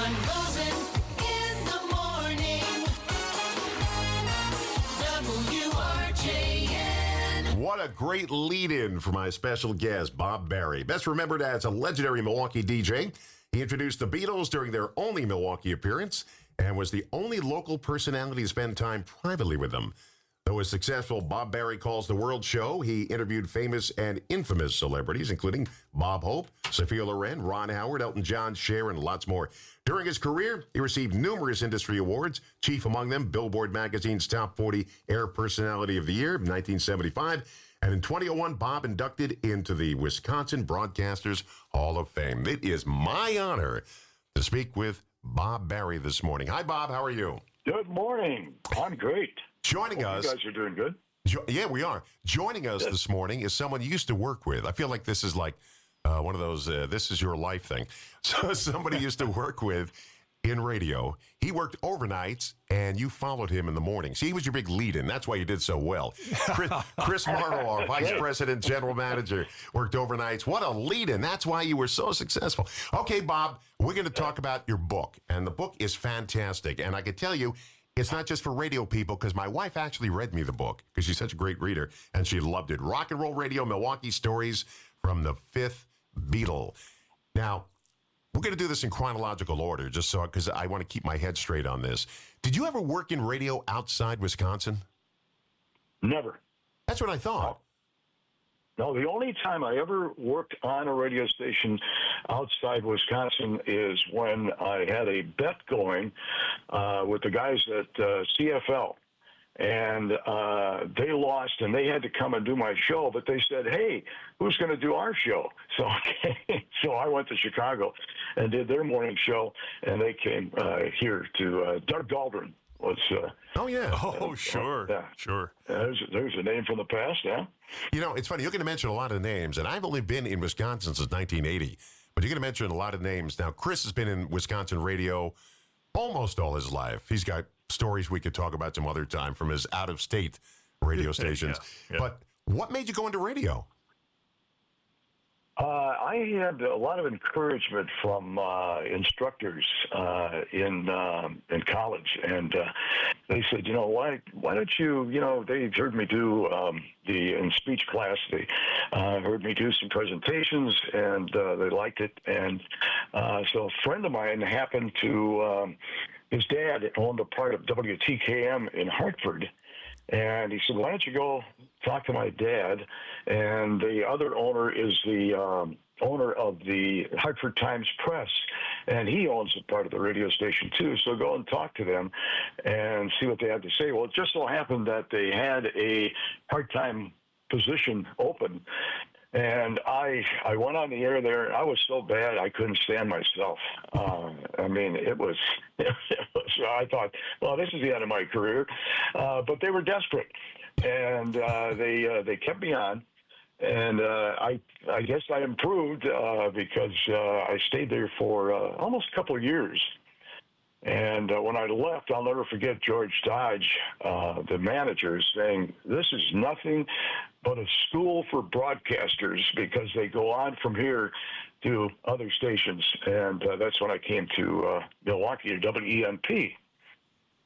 John Rosen in the morning. WRJN. What a great lead-in for my special guest, Bob Barry. Best remembered as a legendary Milwaukee DJ. He introduced the Beatles during their only Milwaukee appearance and was the only local personality to spend time privately with them. Though a successful Bob Barry Calls the World show, he interviewed famous and infamous celebrities, including Bob Hope, Sophia Loren, Ron Howard, Elton John, Cher, and lots more. During his career, he received numerous industry awards, chief among them Billboard Magazine's Top 40 Air Personality of the Year in 1975. And in 2001, Bob inducted into the Wisconsin Broadcasters Hall of Fame. It is my honor to speak with Bob Barry this morning. Hi, Bob. How are you? Good morning. I'm great. Joining Hope us. You guys are doing good. Yeah, we are. Joining us this morning is someone you used to work with. I feel like this is like one of those, this is your life thing. So somebody used to work with in radio. He worked overnights, and you followed him in the morning. See, he was your big lead-in. That's why you did so well. Chris Marlowe, our vice president, general manager, worked overnights. What a lead-in. That's why you were so successful. Okay, Bob, we're going to talk about your book, and the book is fantastic. And I can tell you, it's not just for radio people, because my wife actually read me the book, because she's such a great reader, and she loved it. Rock and Roll Radio, Milwaukee Stories from the Fifth Beatle. Now, we're going to do this in chronological order, just so, because I want to keep my head straight on this. Did you ever work in radio outside Wisconsin? Never. That's what I thought. No, the only time I ever worked on a radio station outside Wisconsin is when I had a bet going with the guys at CFL. And they lost, and they had to come and do my show. But they said, hey, who's going to do our show? So, so I went to Chicago and did their morning show, and they came here to Doug Dahlgren. Oh, yeah. Oh, sure. Yeah. Sure. There's a name from the past, yeah. You know, it's funny. You're going to mention a lot of names, and I've only been in Wisconsin since 1980. But you're going to mention a lot of names. Now, Chris has been in Wisconsin radio almost all his life. He's got stories we could talk about some other time from his out-of-state radio stations. Yeah. But what made you go into radio? I had a lot of encouragement from instructors in college, and they said, why don't you, they heard me do in speech class. They heard me do some presentations, and they liked it. And so a friend of mine happened to, his dad owned a part of WTKM in Hartford. And he said, why don't you go talk to my dad? And the other owner is the owner of the Hartford Times Press, and he owns a part of the radio station too. So go and talk to them and see what they have to say. Well, it just so happened that they had a part-time position open. And I went on the air there. I was so bad I couldn't stand myself. I mean, it was. I thought, well, this is the end of my career. But they were desperate, and they kept me on. And I guess I improved because I stayed there for almost a couple of years. And when I left, I'll never forget George Dodge, the manager, saying, this is nothing but a school for broadcasters, because they go on from here to other stations. And that's when I came to Milwaukee, to WEMP.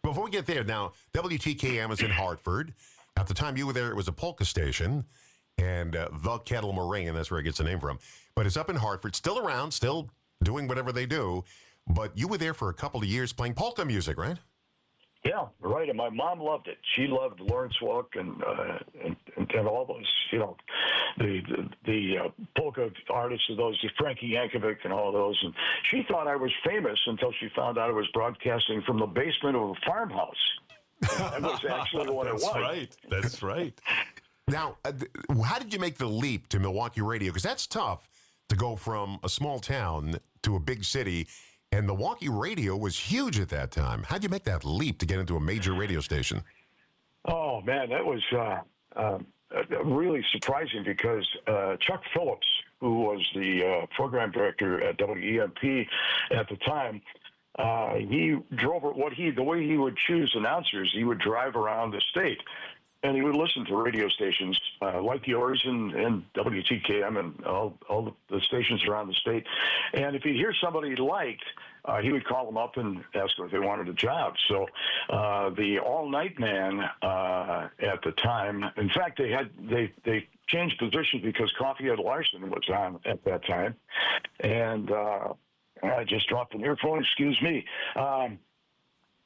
Before we get there, now, WTKM is in Hartford. At the time you were there, it was a polka station, and the Kettle Moraine, that's where it gets the name from. But it's up in Hartford, still around, still doing whatever they do. But you were there for a couple of years playing polka music, right? Yeah, right. And my mom loved it. She loved Lawrence Welk and all those, the polka artists of those, Frankie Yankovic and all those. And she thought I was famous until she found out I was broadcasting from the basement of a farmhouse. That was actually what it was. That's right. That's right. Now, how did you make the leap to Milwaukee radio? Because that's tough to go from a small town to a big city. And Milwaukee radio was huge at that time. How'd you make that leap to get into a major radio station? Oh, man, that was really surprising, because Chuck Phillips, who was the program director at WEMP at the time, he drove the way he would choose announcers. He would drive around the state, and he would listen to radio stations like yours and WTKM and all the stations around the state. And if he'd hear somebody he liked, he would call them up and ask if they wanted a job. So the all-night man at the time, in fact, they changed positions because Coffee Ed Larson was on at that time. And I just dropped an earphone, excuse me.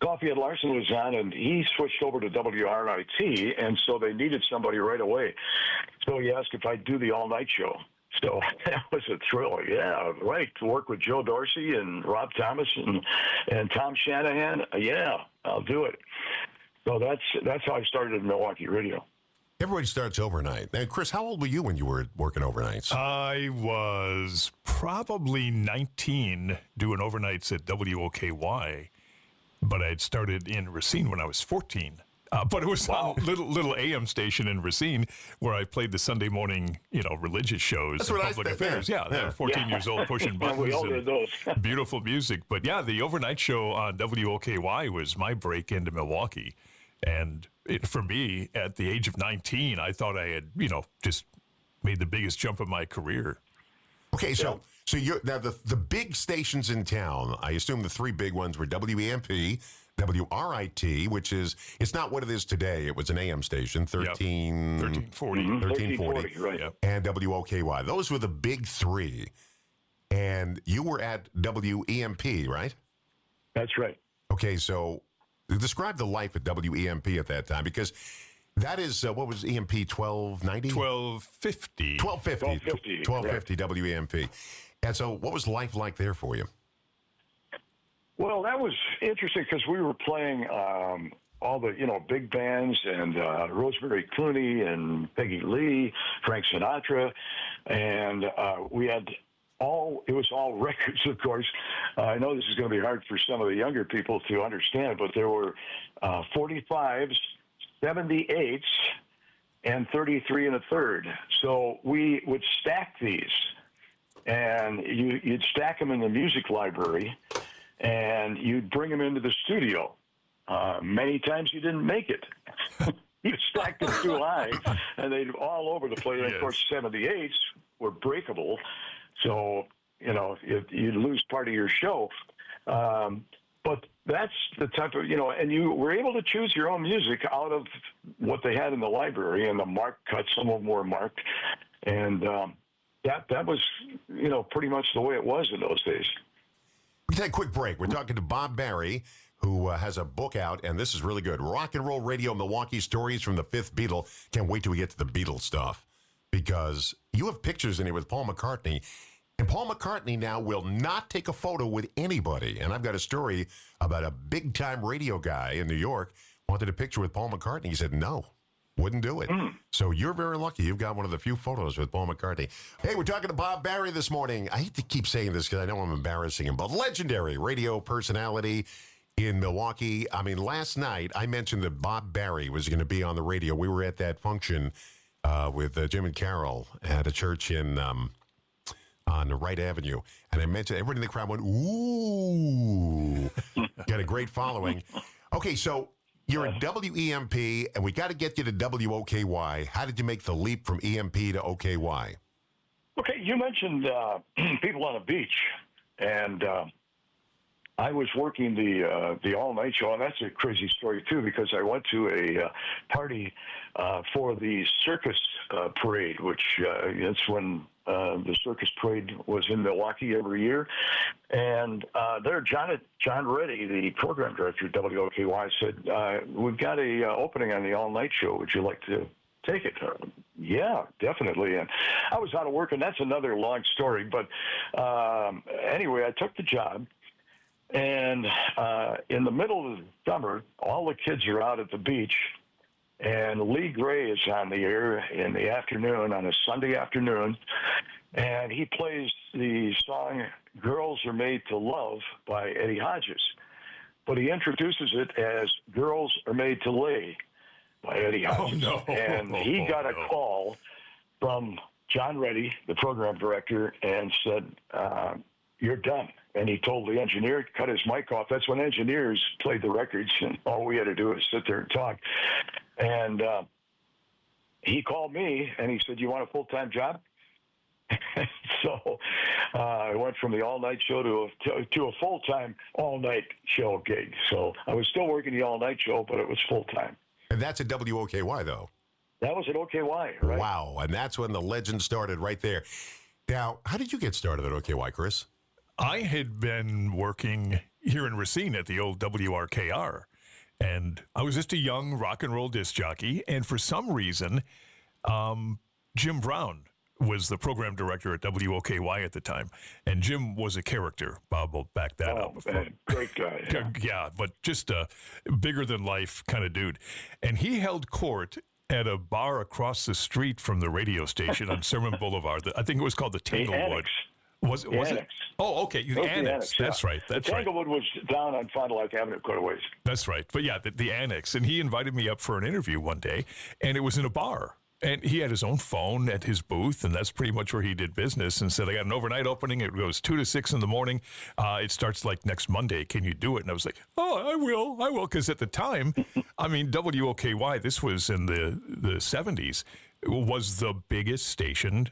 Coffee Ed Larson was on, and he switched over to WRIT, and so they needed somebody right away. So he asked if I'd do the all-night show. So that was a thrill. Yeah, right. To work with Joe Dorsey and Rob Thomas and Tom Shanahan. Yeah, I'll do it. So that's how I started in Milwaukee radio. Everybody starts overnight. And Chris, how old were you when you were working overnights? I was probably 19 doing overnights at WOKY, but I had started in Racine when I was 14. But it was on little AM station in Racine where I played the Sunday morning, religious shows. That's and what public I affairs. yeah. Yeah, 14 years old pushing buttons. We all did those. Beautiful music. But yeah, the overnight show on WOKY was my break into Milwaukee. And for me, at the age of 19, I thought I had, just made the biggest jump of my career. Okay, so you're now the big stations in town. I assume the three big ones were WEMP, WRIT, which it's not what it is today. It was an AM station, 1340, 1340, right? Yep. and WOKY. Those were the big three. And you were at WEMP, right? That's right. Okay, so describe the life at WEMP at that time, because that is, what was EMP, 1290? 1250. 1250 WEMP. And so what was life like there for you? Well, that was interesting because we were playing all the, big bands and Rosemary Clooney and Peggy Lee, Frank Sinatra, and we had it was all records, of course. I know this is going to be hard for some of the younger people to understand, but there were 45s, 78s, and 33 and a third. So we would stack these, and you'd stack them in the music library, and you'd bring them into the studio. Many times you didn't make it. You stacked them too high, and they'd all over the place. Yes. And of course, 78s were breakable, so you'd lose part of your show. But that's the type of, and you were able to choose your own music out of what they had in the library, and the marked cuts. Some of them were marked, and that was, pretty much the way it was in those days. We take a quick break. We're talking to Bob Barry, who has a book out, and this is really good. Rock and Roll Radio Milwaukee Stories from the Fifth Beatle. Can't wait till we get to the Beatles stuff, because you have pictures in here with Paul McCartney, and Paul McCartney now will not take a photo with anybody. And I've got a story about a big-time radio guy in New York wanted a picture with Paul McCartney. He said no. Wouldn't do it. So you're very lucky. You've got one of the few photos with Paul McCartney. Hey, we're talking to Bob Barry this morning. I hate to keep saying this because I know I'm embarrassing him, but legendary radio personality in Milwaukee. I mean, last night I mentioned that Bob Barry was going to be on the radio. We were at that function with Jim and Carol at a church on Wright Avenue. And I mentioned, everybody in the crowd went, ooh. Got a great following. Okay, so you're at WEMP, and we got to get you to WOKY. How did you make the leap from EMP to OKY? Okay, you mentioned people on a beach, and I was working the all-night show, and that's a crazy story, too, because I went to a party for the circus parade, which that's when the circus parade was in Milwaukee every year. And there, John Reddy, the program director at WOKY, said, we've got a opening on the all-night show. Would you like to take it? Yeah, definitely. And I was out of work, and that's another long story. But anyway, I took the job. And in the middle of the summer, all the kids are out at the beach, and Lee Gray is on the air in the afternoon, on a Sunday afternoon, and he plays the song Girls Are Made to Love by Eddie Hodges. But he introduces it as Girls Are Made to Lay by Eddie Hodges. Oh, no. And he got a call from John Reddy, the program director, and said, you're done. And he told the engineer to cut his mic off. That's when engineers played the records, and all we had to do was sit there and talk. And he called me and he said, "You want a full-time job?" So I went from the all-night show to a full-time all-night show gig. So I was still working the all-night show, but it was full-time. And that's at WOKY, though. That was at OKY, right? Wow. And that's when the legend started right there. Now, how did you get started at OKY, Chris? I had been working here in Racine at the old WRKR, and I was just a young rock and roll disc jockey. And for some reason, Jim Brown was the program director at WOKY at the time, and Jim was a character. Bob will back that up. Man, great guy. Yeah. Yeah, but just a bigger than life kind of dude. And he held court at a bar across the street from the radio station on Sermon Boulevard. I think it was called the Tanglewood. Annex. Was it? Annex. Oh, okay. The That was Annex. yeah. That's right. That's the right. Tanglewood was down on Fond du Lac Avenue quite a ways. That's right. But yeah, the Annex. And he invited me up for an interview one day, and it was in a bar. And he had his own phone at his booth, and that's pretty much where he did business, and said, "I got an overnight opening. It goes 2 to 6 in the morning. It starts like next Monday. Can you do it?" And I was like, "Oh, I will." Because at the time, I mean, WOKY, this was in the 70s, was the biggest station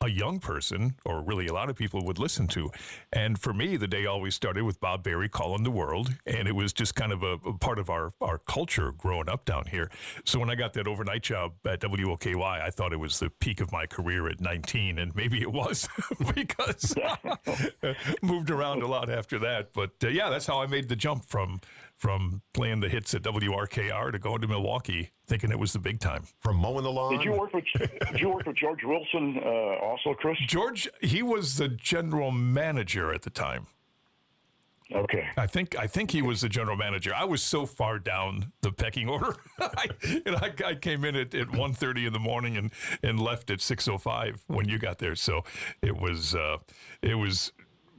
a young person, or really a lot of people, would listen to. And for me, the day always started with Bob Berry calling the world, and it was just kind of a part of our culture growing up down here. So when I got that overnight job at WOKY, I thought it was the peak of my career at 19, and maybe it was because moved around a lot after that. But yeah, that's how I made the jump from playing the hits at WRKR to going to Milwaukee, thinking it was the big time. From mowing the lawn? Did you work with George Wilson also, Chris? George, he was the general manager at the time. Okay. I think he was the general manager. I was so far down the pecking order. I came in at 1:30 in the morning and left at 6:05 when you got there. So it was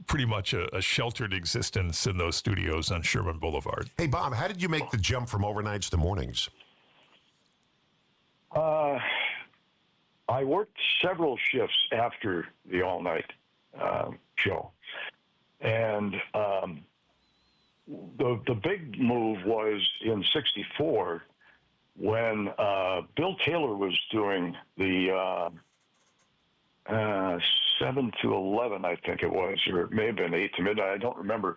pretty much a sheltered existence in those studios on Sherman Boulevard. Hey, Bob, how did you make the jump from overnights to mornings? I worked several shifts after the all-night show. And the big move was in '64 when Bill Taylor was doing the 7 to 11, I think it was, or it may have been 8 to midnight. I don't remember.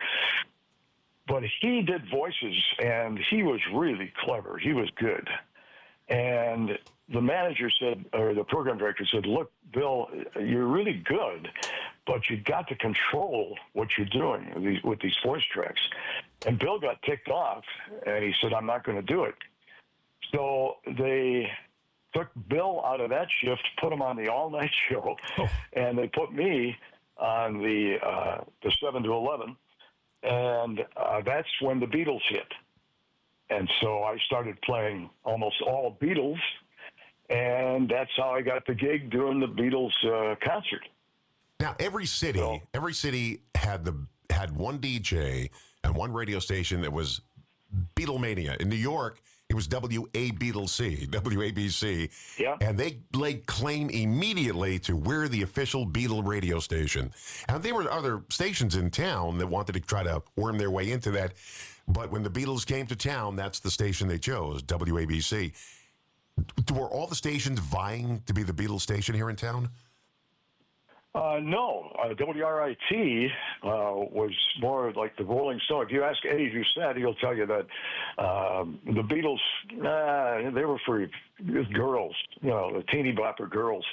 But he did voices, and he was really clever. He was good. And the manager said, or the program director said, "Look, Bill, you're really good, but you got to control what you're doing with these voice tracks." And Bill got ticked off, and he said, "I'm not going to do it." So they took Bill out of that shift, put him on the all-night show, and they put me on the 7 to 11, and that's when the Beatles hit. And so I started playing almost all Beatles, and that's how I got the gig doing the Beatles concert. Now, every city had one DJ and one radio station that was Beatlemania. In New York, it was WABC, Yeah. and they laid claim immediately to we're the official Beatle radio station. And there were other stations in town that wanted to try to worm their way into that. But when the Beatles came to town, that's the station they chose, WABC. Were all the stations vying to be the Beatles station here in town? No, WRIT was more like the Rolling Stone. If you ask Eddie Doucette, he'll tell you that the Beatles, they were for girls, the teeny bopper girls.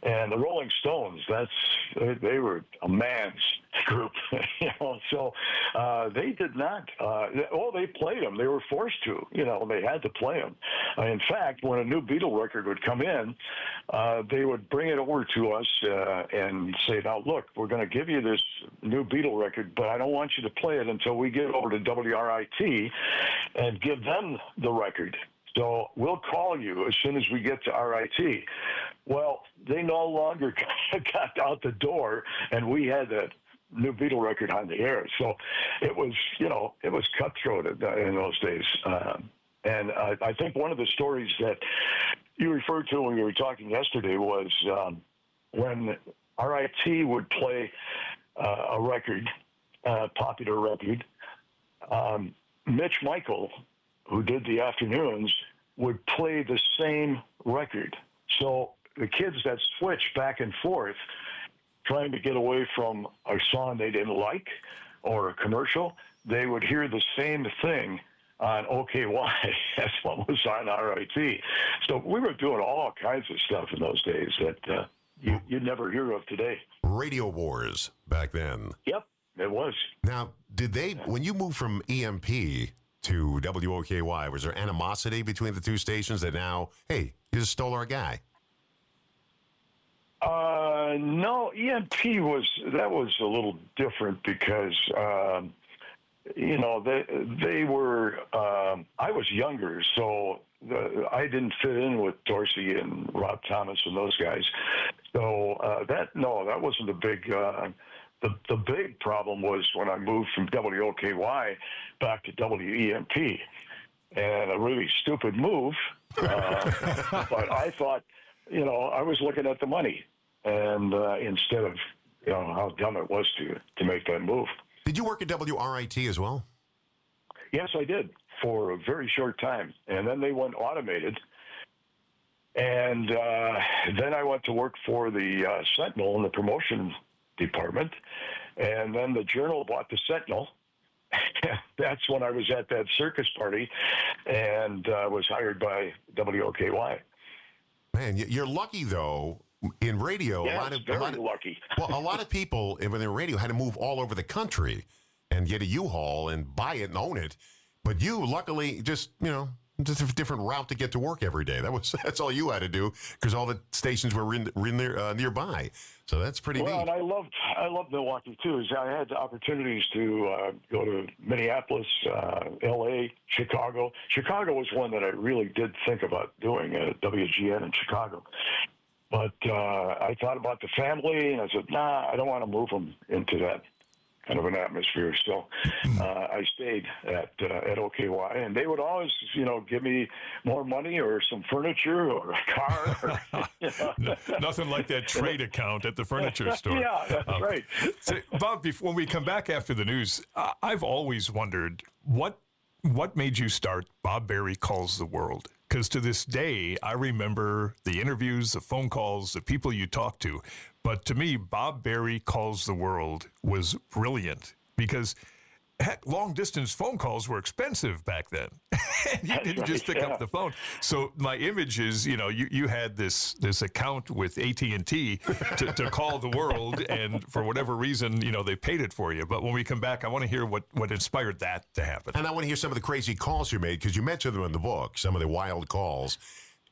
And the Rolling Stones, they were a man's group, So they did not, they played them. They were forced to, they had to play them. In fact, when a new Beatle record would come in, they would bring it over to us and say, "Now, look, we're going to give you this new Beatle record, but I don't want you to play it until we get over to WRIT and give them the record. So we'll call you as soon as we get to RIT." Well, they no longer got out the door, and we had that new Beatle record on the air. So it was, it was cutthroat in those days. And I think one of the stories that you referred to when we were talking yesterday was when RIT would play a record, a popular record, Mitch Michael, who did the afternoons, would play the same record So the kids that switched back and forth, trying to get away from a song they didn't like or a commercial, they would hear the same thing on OKY as what was on RIT. So we were doing all kinds of stuff in those days that you'd never hear of today. Radio wars back then. Yep, it was. Now, when you moved from EMP to WOKY, was there animosity between the two stations that now, hey, you just stole our guy? No, EMP was a little different because, they were, I was younger, so I didn't fit in with Dorsey and Rob Thomas and those guys. So that wasn't a big, the big problem was when I moved from WOKY back to WEMP, and a really stupid move, but I thought, I was looking at the money. And instead of how dumb it was to make that move. Did you work at WRIT as well? Yes, I did for a very short time, and then they went automated. And then I went to work for the Sentinel in the promotion department, and then the Journal bought the Sentinel. That's when I was at that circus party, and was hired by WOKY. Man, you're lucky though. In radio, yes, a lot of lucky. Well, a lot of people when they're in radio had to move all over the country and get a U-Haul and buy it and own it. But you, luckily, just a different route to get to work every day. That's all you had to do because all the stations were nearby. So that's pretty neat. Well, and I loved Milwaukee too. I had opportunities to go to Minneapolis, L.A., Chicago. Chicago was one that I really did think about doing WGN in Chicago. But I thought about the family, and I said, I don't want to move them into that kind of an atmosphere. So I stayed at OKY, and they would always, give me more money or some furniture or a car. Nothing like that trade account at the furniture store. Yeah, that's right. So, Bob, when we come back after the news, I've always wondered what made you start Bob Barry Calls the World? Because to this day, I remember the interviews, the phone calls, the people you talked to. But to me, Bob Barry Calls the World was brilliant because, heck, long-distance phone calls were expensive back then. You didn't just pick up the phone. So my image is, you had this account with AT&T to call the world, and for whatever reason, they paid it for you. But when we come back, I want to hear what inspired that to happen. And I want to hear some of the crazy calls you made because you mentioned them in the book, some of the wild calls.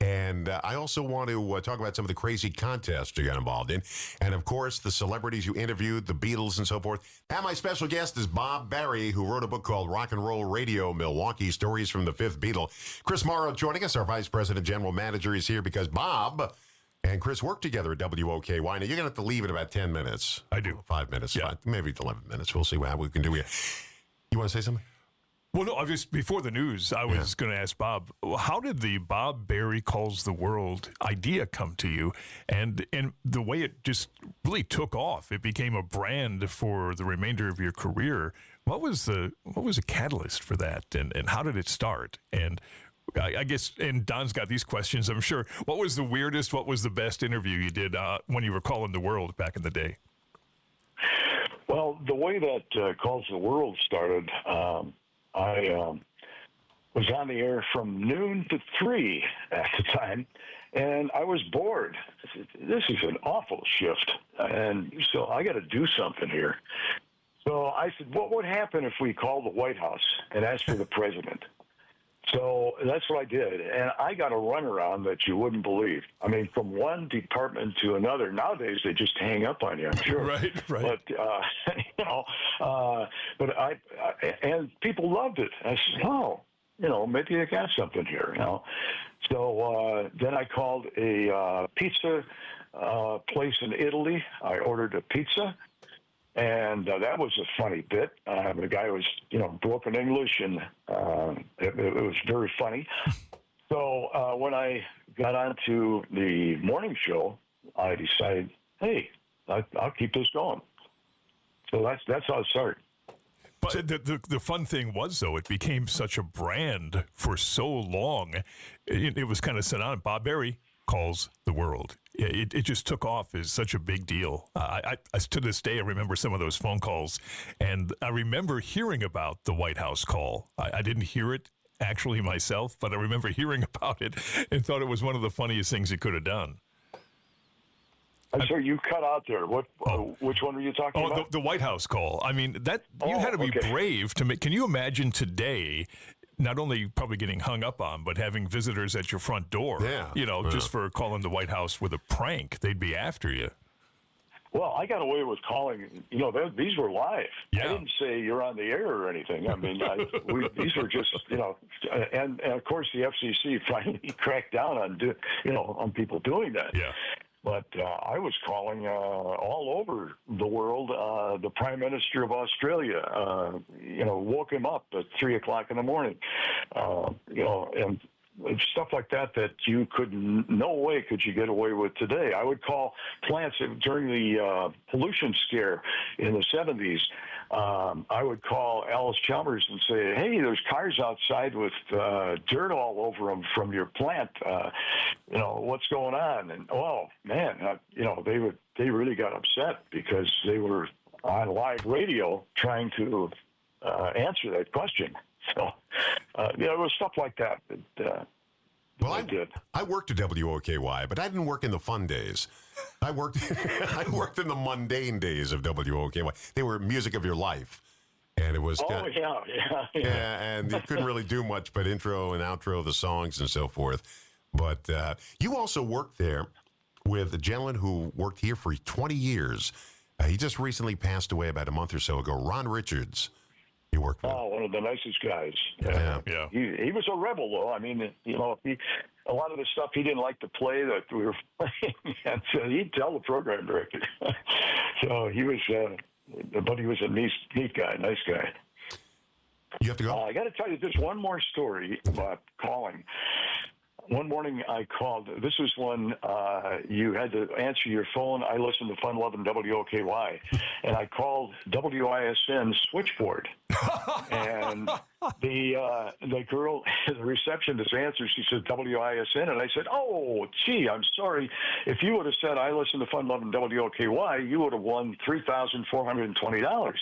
And I also want to talk about some of the crazy contests you got involved in. And, of course, the celebrities you interviewed, the Beatles and so forth. And my special guest is Bob Barry, who wrote a book called Rock and Roll Radio, Milwaukee Stories from the Fifth Beatle. Chris Morrow joining us, our Vice President General Manager, is here because Bob and Chris work together at WOKY. Now, you're going to have to leave in about 10 minutes. I do. 5 minutes, yeah. Maybe 11 minutes. We'll see how we can do here. You want to say something? Well, no, before the news, I was going to ask Bob, how did the Bob Barry Calls the World idea come to you? And the way it just really took off, it became a brand for the remainder of your career. What was the catalyst for that? And how did it start? And I guess, and Don's got these questions, I'm sure. What was the weirdest, what was the best interview you did when you were calling the world back in the day? Well, the way that Calls the World started, I was on the air from noon to 3 at the time, and I was bored. I said, this is an awful shift, and so I got to do something here. So I said, what would happen if we called the White House and asked for the president? So that's what I did, and I got a runaround that you wouldn't believe. I mean, from one department to another. Nowadays, they just hang up on you, I'm sure. Right. But and people loved it. I said, maybe I got something here. So then I called a pizza place in Italy. I ordered a pizza. And that was a funny bit. The guy was, broken English, and it was very funny. So when I got onto the morning show, I decided, hey, I'll keep this going. So that's how it started. But the fun thing was, though, it became such a brand for so long. It was kind of set on Bob Barry calls the world. It just took off as such a big deal. To this day, I remember some of those phone calls, and I remember hearing about the White House call. I didn't hear it actually myself, but I remember hearing about it and thought it was one of the funniest things he could have done. I'm sorry, you cut out there. Which one were you talking about? The White House call. I mean, that you had to be okay. brave to make. Can you imagine today? Not only probably getting hung up on, but having visitors at your front door. Yeah. Just for calling the White House with a prank, they'd be after you. Well, I got away with calling. These were live. Yeah. I didn't say you're on the air or anything. I mean, these were just, and of course the FCC finally cracked down on people doing that. Yeah. But I was calling all over the world. The Prime Minister of Australia, woke him up at 3:00 in the morning, and stuff like that you no way could you get away with today. I would call plants during the pollution scare in the 70s. I would call Alice Chalmers and say, hey, there's cars outside with dirt all over them from your plant. What's going on? And, oh, man, they really got upset because they were on live radio trying to answer that question. So, it was stuff like that Well, I did. I worked at WOKY, but I didn't work in the fun days. I worked in the mundane days of WOKY. They were music of your life. And it was Yeah. and you couldn't really do much but intro and outro the songs and so forth. But you also worked there with a gentleman who worked here for 20 years. He just recently passed away about a month or so ago, Ron Richards. You worked with. Oh, one of the nicest guys. Yeah. He was a rebel, though. I mean, a lot of the stuff he didn't like to play that we were playing, and so he'd tell the program director. So he was, but he was a neat guy, nice guy. You have to go? I got to tell you just one more story about calling. One morning I called. This was when you had to answer your phone. I listened to Fun Lovin' WOKY, and I called WISN switchboard. And the girl, the receptionist answered. She said WISN, and I said, "Oh, gee, I'm sorry. If you would have said I listened to Fun Lovin' WOKY, you would have won $3,420."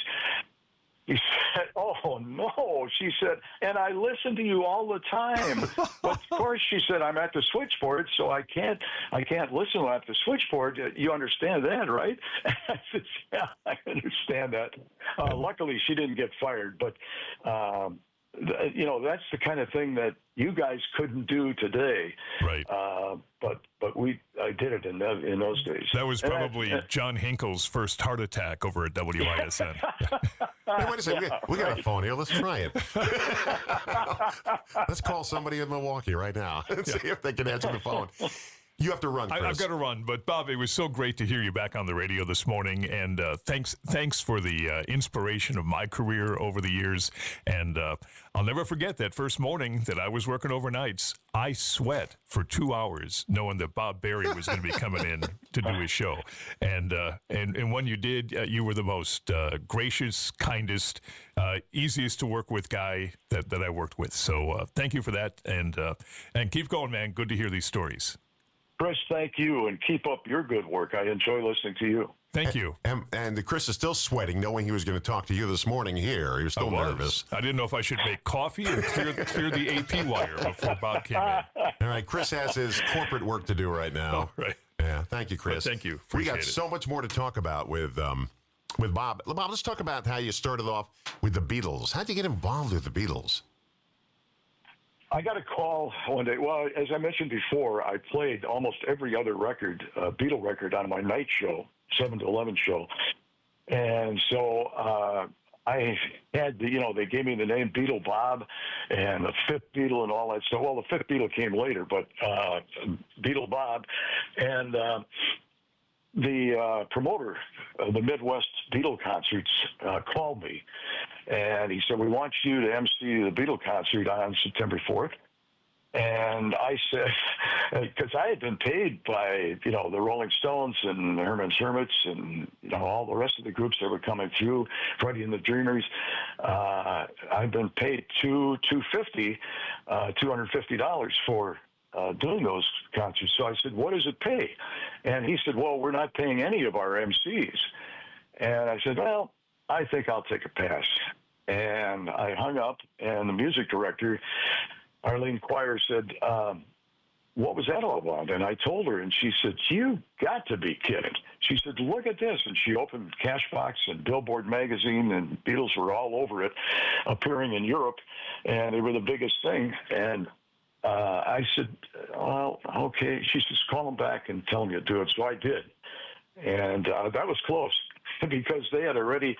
He said, "Oh, no," she said, "and I listen to you all the time." But of course, she said, "I'm at the switchboard, so I can't listen at the switchboard. You understand that, right?" I said, "Yeah, I understand that." Luckily, she didn't get fired, but that's the kind of thing that you guys couldn't do today. Right. But I did it in those days. That was probably John Hinkle's first heart attack over at WISN. Hey, wait a second. We got a phone here. Let's try it. Let's call somebody in Milwaukee right now and see if they can answer the phone. You have to run, Chris. I've got to run, but Bob, it was so great to hear you back on the radio this morning, and thanks for the inspiration of my career over the years. And I'll never forget that first morning that I was working overnights. I sweat for 2 hours knowing that Bob Barry was going to be coming in to do his show. And when you did, you were the most gracious, kindest, easiest to work with guy that I worked with. So thank you for that, and keep going, man. Good to hear these stories. Chris, thank you, and keep up your good work. I enjoy listening to you. Thank you. And Chris is still sweating, knowing he was going to talk to you this morning here. He was still nervous. I didn't know if I should make coffee or clear the AP wire before Bob came in. All right, Chris has his corporate work to do right now. Oh, right. Yeah, thank you, Chris. Thank you. We got Appreciate it. so much more to talk about with Bob. Bob, let's talk about how you started off with the Beatles. How'd you get involved with the Beatles? I got a call one day. Well, as I mentioned before, I played almost every other record, Beatle record, on my night show, 7 to 11 show. And so I had they gave me the name Beatle Bob and the fifth Beatle and all that stuff. Well, the fifth Beatle came later, but Beatle Bob. And the promoter of the Midwest Beatle concerts called me, and he said, "We want you to MC the Beatle concert on September 4th." And I said, because I had been paid by, the Rolling Stones and the Herman's Hermits and, all the rest of the groups that were coming through, Freddie and the Dreamers. I've been paid $250 for doing those concerts. So I said, what does it pay? And he said, well, we're not paying any of our MCs. And I said, well, I think I'll take a pass. And I hung up, and the music director, Arlene Quire, said, what was that all about? And I told her, and she said, you got to be kidding. She said, look at this. And she opened Cashbox and Billboard magazine, and Beatles were all over it, appearing in Europe, and they were the biggest thing. And I said, well, okay. She says, call them back and tell them you do it. So I did. And that was close because they had already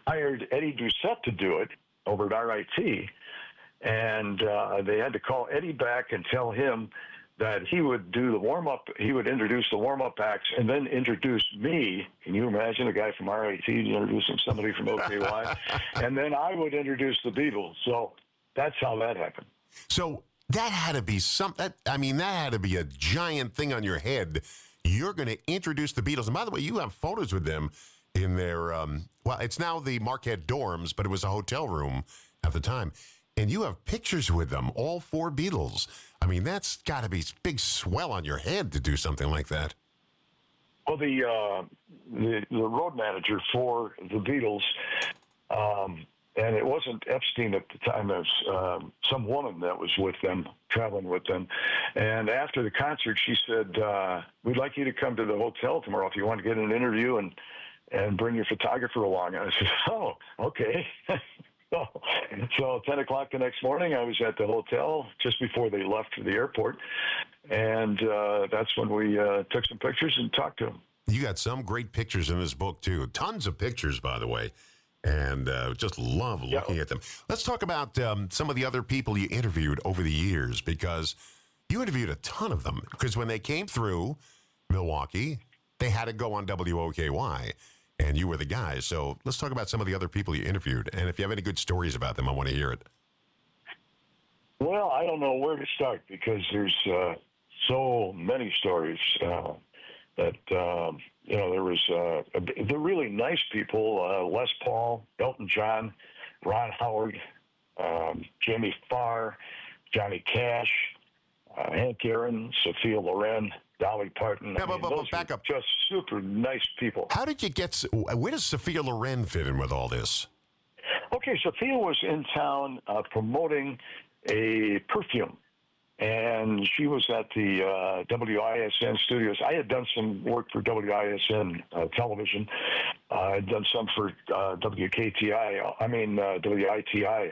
hired Eddie Doucette to do it over at RIT. And they had to call Eddie back and tell him that he would do the warm-up, he would introduce the warm-up acts and then introduce me. Can you imagine a guy from RIT introducing somebody from OKY? And then I would introduce the Beatles. So that's how that happened. So that had to be that had to be a giant thing on your head. You're going to introduce the Beatles. And by the way, you have photos with them in their, well, it's now the Marquette Dorms, but it was a hotel room at the time. And you have pictures with them, all 4 Beatles. I mean, that's got to be a big swell on your head to do something like that. Well, the road manager for the Beatles, and it wasn't Epstein at the time. It was some woman that was with them, traveling with them. And after the concert, she said, we'd like you to come to the hotel tomorrow if you want to get an interview and bring your photographer along. And I said, oh, okay. So 10 o'clock the next morning, I was at the hotel just before they left for the airport. And that's when we took some pictures and talked to them. You got some great pictures in this book, too. Tons of pictures, by the way. And just love looking at them. Let's talk about some of the other people you interviewed over the years, because you interviewed a ton of them. Because when they came through Milwaukee, they had to go on WOKY. And you were the guy. So let's talk about some of the other people you interviewed. And if you have any good stories about them, I want to hear it. Well, I don't know where to start because there's so many stories that, there was they're really nice people. Les Paul, Elton John, Ron Howard, Jamie Farr, Johnny Cash, Hank Aaron, Sophia Loren, Dolly Parton. Yeah, but back up. Just super nice people. How did you where does Sophia Loren fit in with all this? Okay, Sophia was in town promoting a perfume, and she was at the WISN studios. I had done some work for WISN television. I had done some for WITI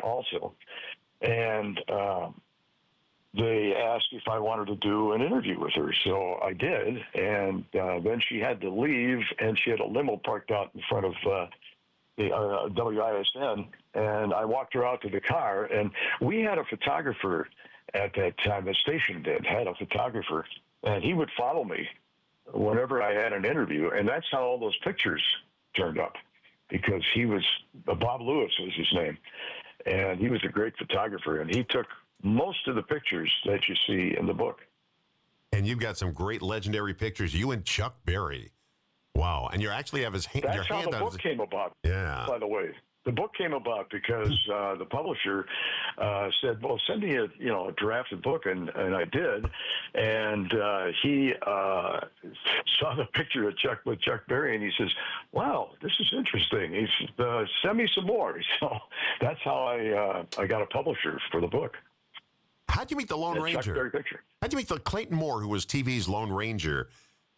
also. And they asked if I wanted to do an interview with her, so I did. And then she had to leave, and she had a limo parked out in front of the WISN, and I walked her out to the car, and we had a photographer at that time. The station had a photographer, and he would follow me whenever I had an interview, and that's how all those pictures turned up, because he was, Bob Lewis was his name, and he was a great photographer, and he took most of the pictures that you see in the book. And you've got some great legendary pictures. You and Chuck Berry. Wow. And you actually have his hand. That's how the book came about, yeah. By the way. The book came about because the publisher said, well, send me a drafted book, and I did. And he saw the picture of Chuck Berry, and he says, wow, this is interesting. He said, send me some more. So that's how I got a publisher for the book. How'd you meet the Lone Ranger? Chuck Berry picture. How'd you meet the Clayton Moore, who was TV's Lone Ranger?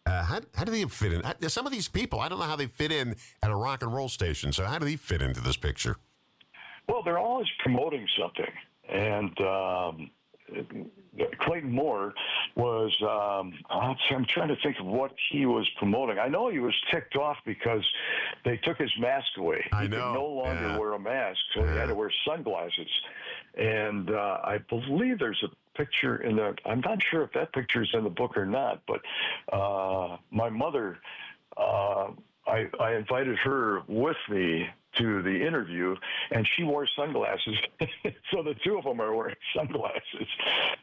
How do they fit in? Some of these people, I don't know how they fit in at a rock and roll station. So how do they fit into this picture? Well, they're always promoting something. And Clayton Moore was, I'm trying to think of what he was promoting. I know he was ticked off because they took his mask away. He could no longer wear a mask, so he had to wear sunglasses. And I believe there's a picture in the, I'm not sure if that picture is in the book or not, but my mother, I invited her with me to the interview, and she wore sunglasses. So the two of them are wearing sunglasses,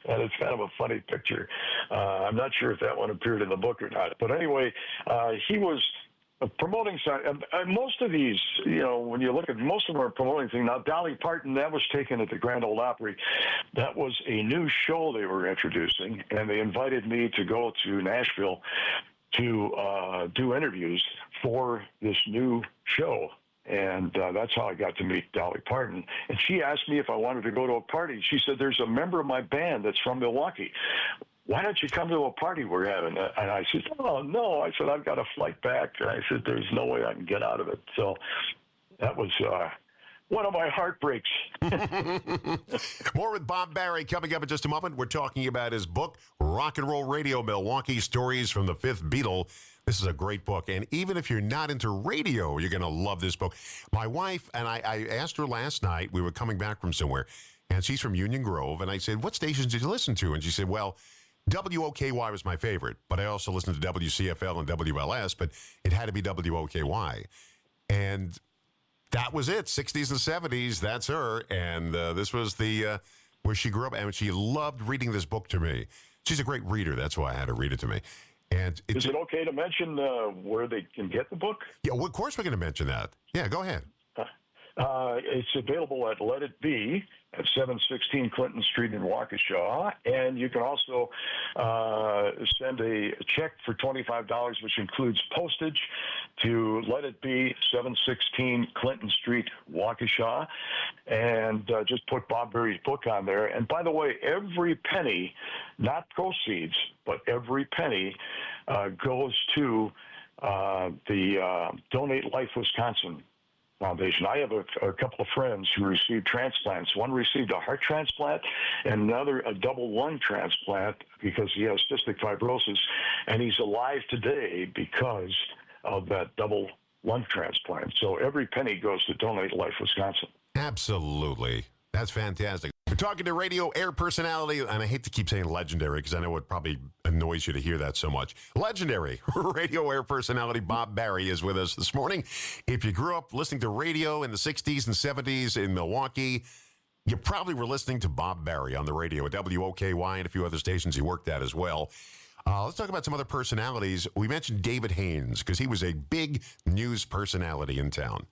and it's kind of a funny picture. I'm not sure if that one appeared in the book or not. But anyway, he was promoting side. Most of these, when you look at most of them are promoting things. Now, Dolly Parton, that was taken at the Grand Ole Opry. That was a new show they were introducing, and they invited me to go to Nashville to do interviews for this new show. And that's how I got to meet Dolly Parton. And she asked me if I wanted to go to a party. She said, there's a member of my band that's from Milwaukee. Why don't you come to a party we're having? And I said, oh, no. I said, I've got a flight back. And I said, there's no way I can get out of it. So that was one of my heartbreaks. More with Bob Barry coming up in just a moment. We're talking about his book, Rock and Roll Radio, Milwaukee Stories from the Fifth Beatle. This is a great book. And even if you're not into radio, you're going to love this book. My wife, and I asked her last night, we were coming back from somewhere, and she's from Union Grove. And I said, what stations did you listen to? And she said, well, WOKY was my favorite, but I also listened to WCFL and WLS, but it had to be WOKY. And that was it, 60s and 70s, that's her. And this was the where she grew up, and she loved reading this book to me. She's a great reader. That's why I had her read it to me. And is it okay to mention where they can get the book? Yeah, well, of course we're going to mention that. Yeah, go ahead. It's available at Let It Be at 716 Clinton Street in Waukesha. And you can also send a check for $25, which includes postage, to Let It Be, 716 Clinton Street, Waukesha. And just put Bob Barry's book on there. And by the way, every penny, not proceeds, but every penny goes to the Donate Life Wisconsin Foundation. I have a couple of friends who received transplants. One received a heart transplant and another a double lung transplant because he has cystic fibrosis, and he's alive today because of that double lung transplant. So every penny goes to Donate Life Wisconsin. Absolutely. That's fantastic. We're talking to radio air personality, and I hate to keep saying legendary because I know it probably annoys you to hear that so much. Legendary radio air personality Bob Barry is with us this morning. If you grew up listening to radio in the 60s and 70s in Milwaukee, you probably were listening to Bob Barry on the radio at WOKY and a few other stations he worked at as well. Let's talk about some other personalities. We mentioned David Haynes because he was a big news personality in town.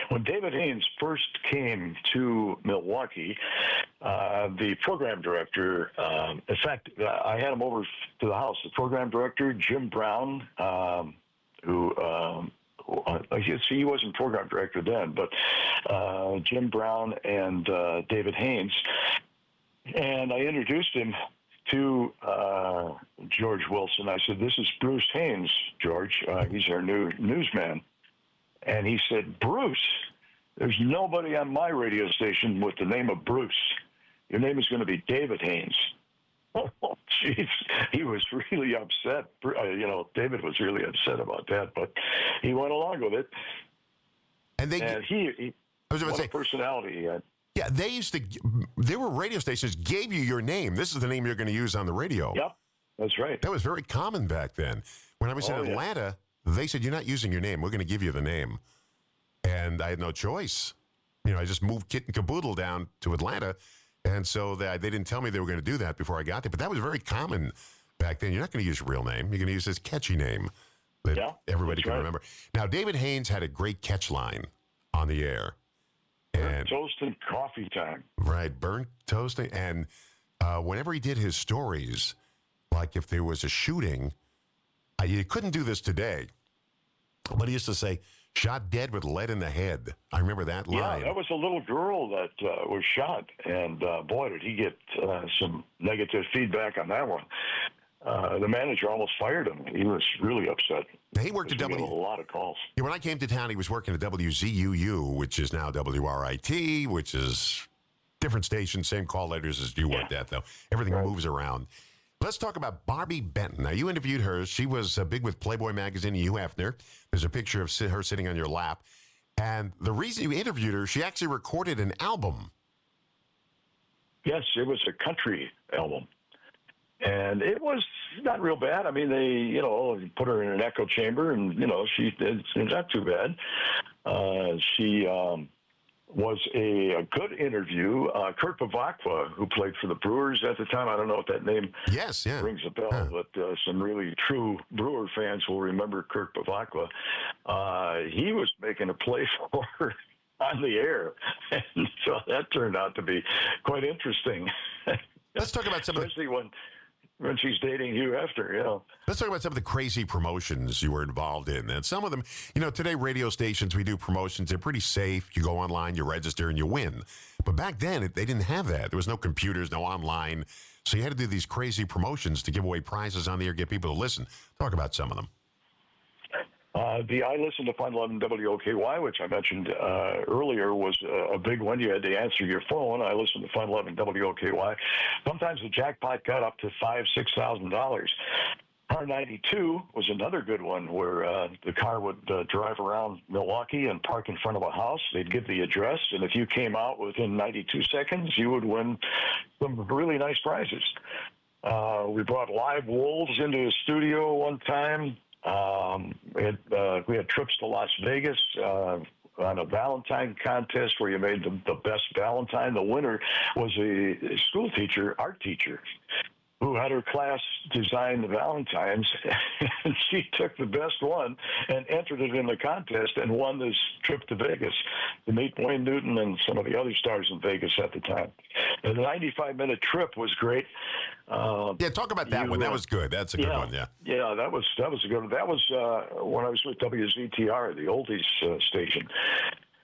When David Haynes first came to Milwaukee, the program director, in fact, I had him over to the house, the program director, Jim Brown, who, he wasn't program director then, but Jim Brown and David Haynes. And I introduced him to George Wilson. I said, this is Bruce Haynes, George. He's our new newsman. And he said, Bruce, there's nobody on my radio station with the name of Bruce. Your name is going to be David Haynes. Oh, jeez. He was really upset. David was really upset about that, but he went along with it. And he I was about to say, personality he had. Yeah, there were radio stations gave you your name. This is the name you're going to use on the radio. Yep, that's right. That was very common back then. When I was in Atlanta, they said, you're not using your name. We're going to give you the name. And I had no choice. I just moved kit and caboodle down to Atlanta. And so they didn't tell me they were going to do that before I got there. But that was very common back then. You're not going to use your real name. You're going to use this catchy name that everybody can remember. Now, David Haynes had a great catch line on the air. Burnt toast and coffee time. Right, burnt toast. And whenever he did his stories, like if there was a shooting, you couldn't do this today, but he used to say, shot dead with lead in the head. I remember that line. Yeah, that was a little girl that was shot, and boy, did he get some negative feedback on that one. The manager almost fired him. He was really upset. He worked at a lot of calls. Yeah, when I came to town, he was working at WZUU, which is now WRIT, which is different station, same call letters as you worked at, though. Everything moves around. Let's talk about Barbie Benton. Now, you interviewed her. She was big with Playboy magazine, Hugh Hefner. There's a picture of her sitting on your lap. And the reason you interviewed her, she actually recorded an album. Yes, it was a country album. And it was not real bad. I mean, they, put her in an echo chamber, and, it's not too bad. She was a good interview. Kurt Bavacqua, who played for the Brewers at the time, I don't know if that name Yes, yeah. rings a bell, Huh. but some really true Brewer fans will remember Kurt Bavacqua. He was making a play for her on the air, and so that turned out to be quite interesting, Let's talk about some of the especially when she's dating Hugh Hefner, you know. Let's talk about some of the crazy promotions you were involved in. And some of them, you know, today radio stations, we do promotions. They're pretty safe. You go online, you register, and you win. But back then, they didn't have that. There was no computers, no online. So you had to do these crazy promotions to give away prizes on the air, get people to listen. Talk about some of them. I listened to Fun 11 WOKY, which I mentioned earlier, was a big one. You had to answer your phone. I listened to Fun 11 WOKY. Sometimes the jackpot got up to $5,000-$6,000. Car 92 was another good one where the car would drive around Milwaukee and park in front of a house. They'd give the address, and if you came out within 92 seconds, you would win some really nice prizes. We brought live wolves into the studio one time. We had trips to Las Vegas on a Valentine contest where you made the best Valentine. The winner was a school teacher, art teacher, who had her class design the Valentines, and she took the best one and entered it in the contest and won this trip to Vegas to meet Wayne Newton and some of the other stars in Vegas at the time. And the 95-minute trip was great. Yeah, talk about that one. That was good. That's a good one, yeah. Yeah, that was a good one. That was when I was with WZTR, the oldies station.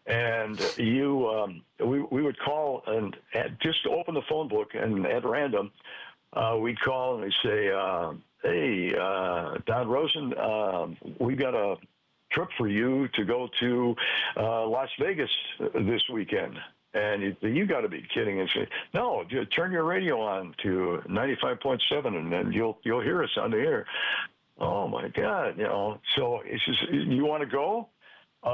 And we would call and just open the phone book, and at random, we'd call and we'd say, hey, Don Rosen, we got a trip for you to go to Las Vegas this weekend. And you got to be kidding. And say, no, turn your radio on to 95.7, and then you'll hear us on the air. Oh my God, you know. So he says, you want to go?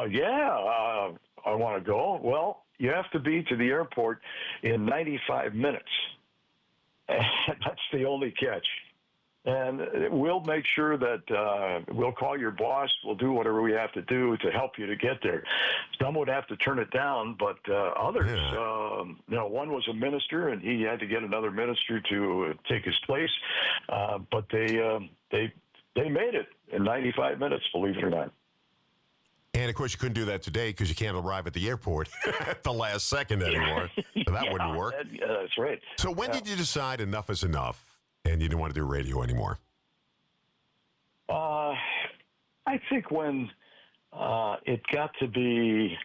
Yeah, I want to go. Well, you have to be to the airport in 95 minutes. And that's the only catch. And we'll make sure that we'll call your boss. We'll do whatever we have to do to help you to get there. Some would have to turn it down, but others, one was a minister, and he had to get another minister to take his place. But they made it in 95 minutes, believe it or not. And, of course, you couldn't do that today because you can't arrive at the airport at the last second anymore. So that wouldn't work. That's right. So when did you decide enough is enough and you didn't want to do radio anymore? I think when it got to be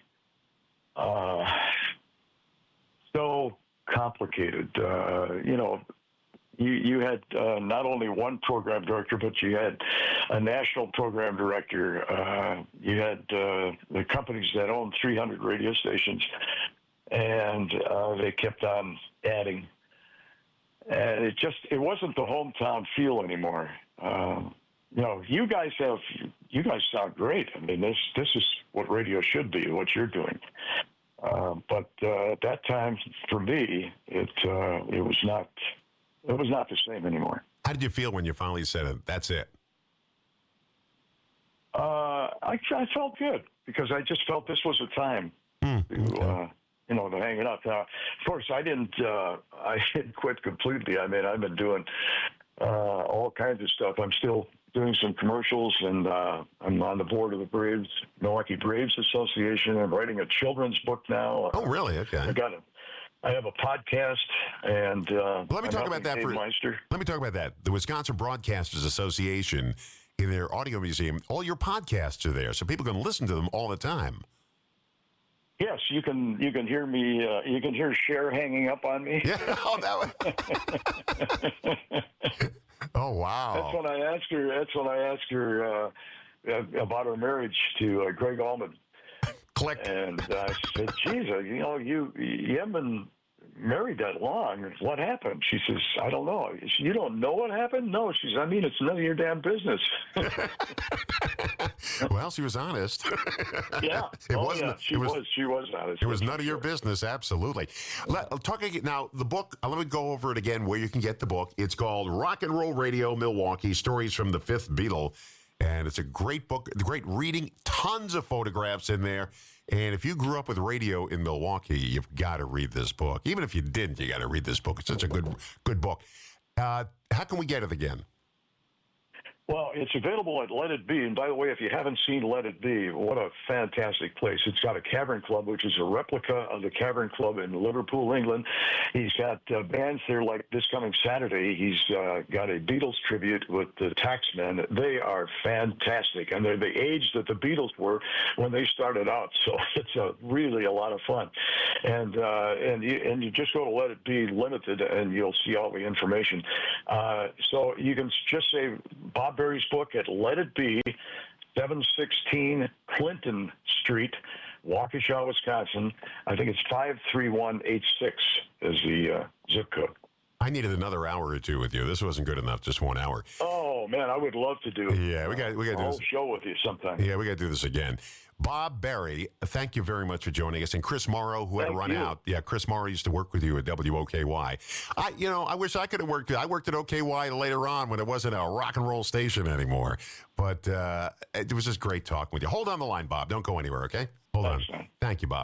so complicated, you had not only one program director, but you had a national program director. You had the companies that owned 300 radio stations, and they kept on adding. And it wasn't the hometown feel anymore. You guys sound great. I mean, this is what radio should be, what you're doing. But at that time, for me, it was not the same anymore. How did you feel when you finally said it? That's it. I felt good because I just felt this was a time to hang it up. Now, of course, I didn't quit completely. I mean, I've been doing all kinds of stuff. I'm still doing some commercials, and I'm on the board of the Milwaukee Braves Association. I'm writing a children's book now. Oh, really? Okay. I have a podcast, and let me talk about that Let me talk about that. The Wisconsin Broadcasters Association, in their audio museum, all your podcasts are there, so people can listen to them all the time. Yes, you can hear me. You can hear Cher hanging up on me. Yeah. Oh, oh, wow. That's when I asked her about her marriage to Greg Allman. Click. And I said, "Geez, you haven't been married that long. What happened?" She says, "I don't know." "You don't know what happened?" "No." She says, "It's none of your damn business." Well, she was honest. Yeah. She was honest. It was none of your business, absolutely. Now, the book, let me go over it again where you can get the book. It's called Rock and Roll Radio Milwaukee, Stories from the Fifth Beatle. And it's a great book, great reading, tons of photographs in there. And if you grew up with radio in Milwaukee, you've got to read this book. Even if you didn't, you got to read this book. It's such a good book. How can we get it again? Well, it's available at Let It Be. And by the way, if you haven't seen Let It Be, what a fantastic place. It's got a Cavern Club, which is a replica of the Cavern Club in Liverpool, England. He's got bands there like this coming Saturday. He's got a Beatles tribute with the Taxmen. They are fantastic. And they're the age that the Beatles were when they started out. So it's really a lot of fun. And you just go to Let It Be Limited, and you'll see all the information. So you can just say Bob Berry's book at Let It Be, 716 Clinton Street, Waukesha, Wisconsin. I think it's 53186 is the zip code. I needed another hour or two with you. This wasn't good enough, just 1 hour. Oh man, I would love to do. Yeah, we got to do a whole this. show with you sometime. Yeah, we got to do this again. Bob Berry, thank you very much for joining us. And Chris Morrow, who had to Thank run you. out. Yeah, Chris Morrow used to work with you at WOKY. I wish I could have worked. I worked at OKY later on when it wasn't a rock and roll station anymore. But it was just great talking with you. Hold on the line, Bob. Don't go anywhere, okay? Hold Thanks, on. man. Thank you, Bob.